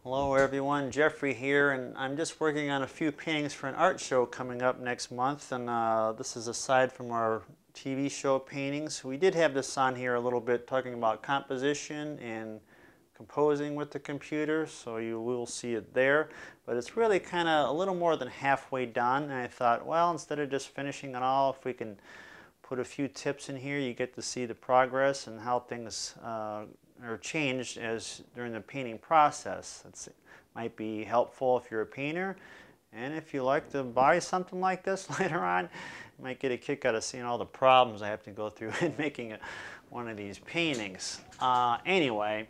Hello everyone, Jeffrey here, and I'm just working on a few paintings for an art show coming up next month, and this is aside from our TV show paintings. We did have this on here a little bit talking about composition and composing with the computer, so you will see it there, but it's really kind of a little more than halfway done, and I thought, well, instead of just finishing it all, if we can put a few tips in here, you get to see the progress and how things are changed as during the painting process. It might be helpful if you're a painter, and if you like to buy something like this later on, you might get a kick out of seeing all the problems I have to go through in making one of these paintings. Anyway,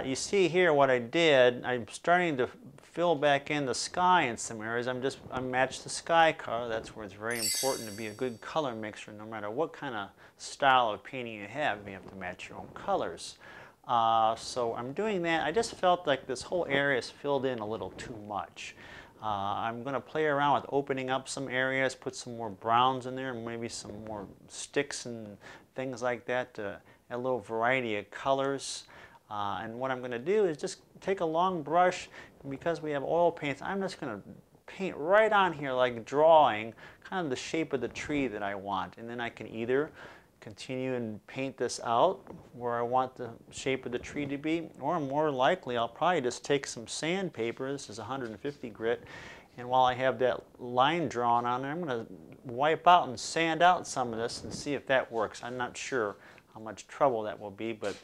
you see here what I did. I'm starting to fill back in the sky in some areas. I matched the sky color. That's where it's very important to be a good color mixer. No matter what kind of style of painting you have to match your own colors. So I'm doing that. I just felt like this whole area is filled in a little too much. I'm going to play around with opening up some areas, put some more browns in there, and maybe some more sticks and things like that to add a little variety of colors. And what I'm going to do is just take a long brush, and because we have oil paints, I'm just going to paint right on here like drawing kind of the shape of the tree that I want. And then I can either continue and paint this out where I want the shape of the tree to be, or more likely I'll probably just take some sandpaper, this is 150 grit, and while I have that line drawn on there, I'm going to wipe out and sand out some of this and see if that works. I'm not sure how much trouble that will be, but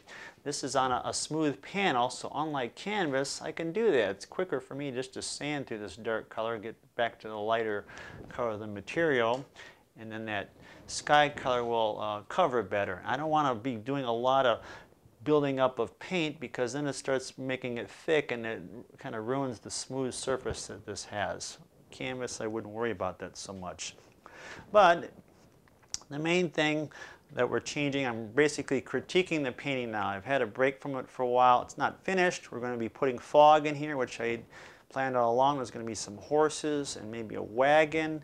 this is on a smooth panel, so unlike canvas, I can do that. It's quicker for me just to sand through this dark color, get back to the lighter color of the material, and then that sky color will cover better. I don't want to be doing a lot of building up of paint because then it starts making it thick and it kind of ruins the smooth surface that this has. Canvas, I wouldn't worry about that so much. But the main thing that we're changing, I'm basically critiquing the painting now. I've had a break from it for a while. It's not finished. We're going to be putting fog in here, which I planned all along. There's going to be some horses and maybe a wagon.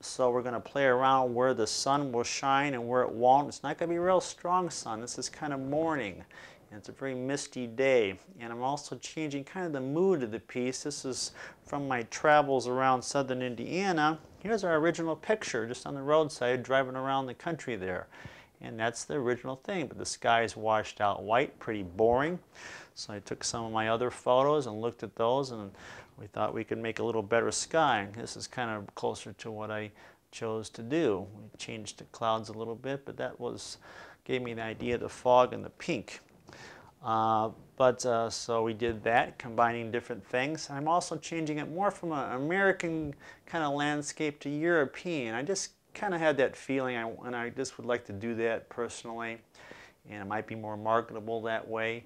So we're going to play around where the sun will shine and where it won't. It's not going to be a real strong sun. This is kind of morning, and it's a very misty day. And I'm also changing kind of the mood of the piece. This is from my travels around southern Indiana. Here's our original picture, just on the roadside, driving around the country there. And that's the original thing, but the sky is washed out white, pretty boring. So I took some of my other photos and looked at those, and we thought we could make a little better sky. This is kind of closer to what I chose to do. We changed the clouds a little bit, but that gave me the idea of the fog and the pink. So we did that, combining different things. I'm also changing it more from an American kind of landscape to European. I just kind of had that feeling, and I just would like to do that personally, and it might be more marketable that way.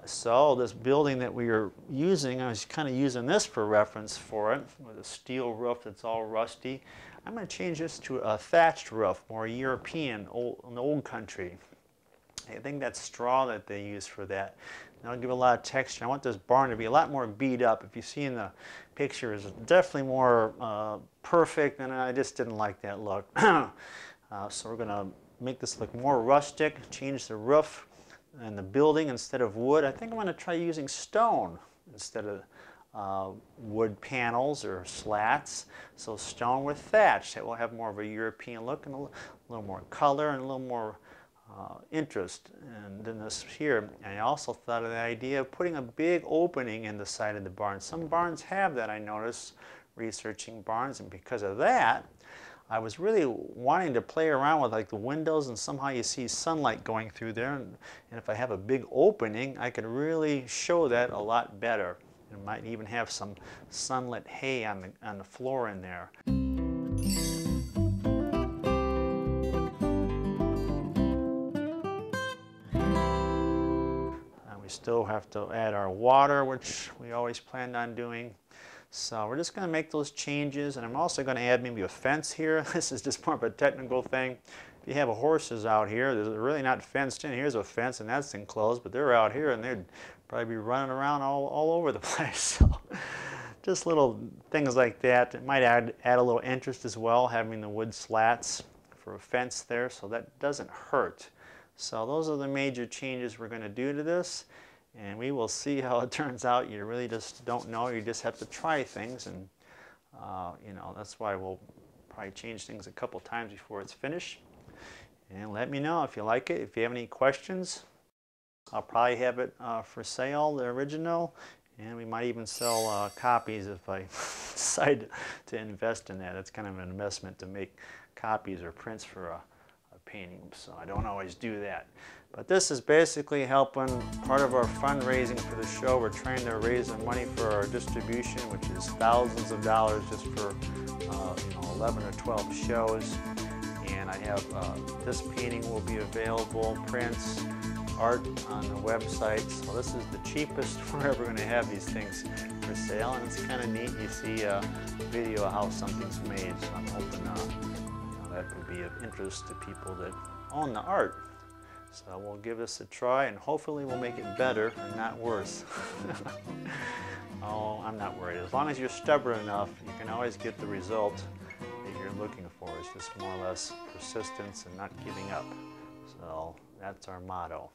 So this building that we are using, I was kind of using this for reference for it, with a steel roof that's all rusty. I'm going to change this to a thatched roof, more European, in the old country. I think that's straw that they use for that. That'll give a lot of texture. I want this barn to be a lot more beat up. If you see in the picture, it's definitely more perfect, and I just didn't like that look. So we're going to make this look more rustic, change the roof and the building instead of wood. I think I'm going to try using stone instead of wood panels or slats. So stone with thatch. That will have more of a European look and a little more color and a little more interest. And then this here, I also thought of the idea of putting a big opening in the side of the barn. Some barns have that, I noticed, researching barns, and because of that, I was really wanting to play around with like the windows, and somehow you see sunlight going through there, and if I have a big opening, I can really show that a lot better. It might even have some sunlit hay on the floor in there. And we still have to add our water, which we always planned on doing. So we're just going to make those changes, and I'm also going to add maybe a fence here. This is just more of a technical thing. If you have horses out here, they're really not fenced in. Here's a fence, and that's enclosed, but they're out here, and they'd probably be running around all over the place. So just little things like that. It might add a little interest as well, having the wood slats for a fence there, so that doesn't hurt. So those are the major changes we're going to do to this. and we will see how it turns out. You really just don't know. You just have to try things, and you know, that's why we'll probably change things a couple times before it's finished. And let me know if you like it. If you have any questions, I'll probably have it for sale, the original, and we might even sell copies if I decide to invest in that. It's kind of an investment to make copies or prints for a painting, so I don't always do that. But this is basically helping part of our fundraising for the show. We're trying to raise the money for our distribution, which is thousands of dollars just for you know, 11 or 12 shows. And I have this painting will be available, prints, art on the website. So this is the cheapest we're ever going to have these things for sale, and it's kind of neat. You see a video of how something's made, so I'm hoping you know, that would be of interest to people that own the art. So we'll give this a try, and hopefully we'll make it better and not worse. Oh, I'm not worried. As long as you're stubborn enough, you can always get the result that you're looking for. It's just more or less persistence and not giving up. So that's our motto.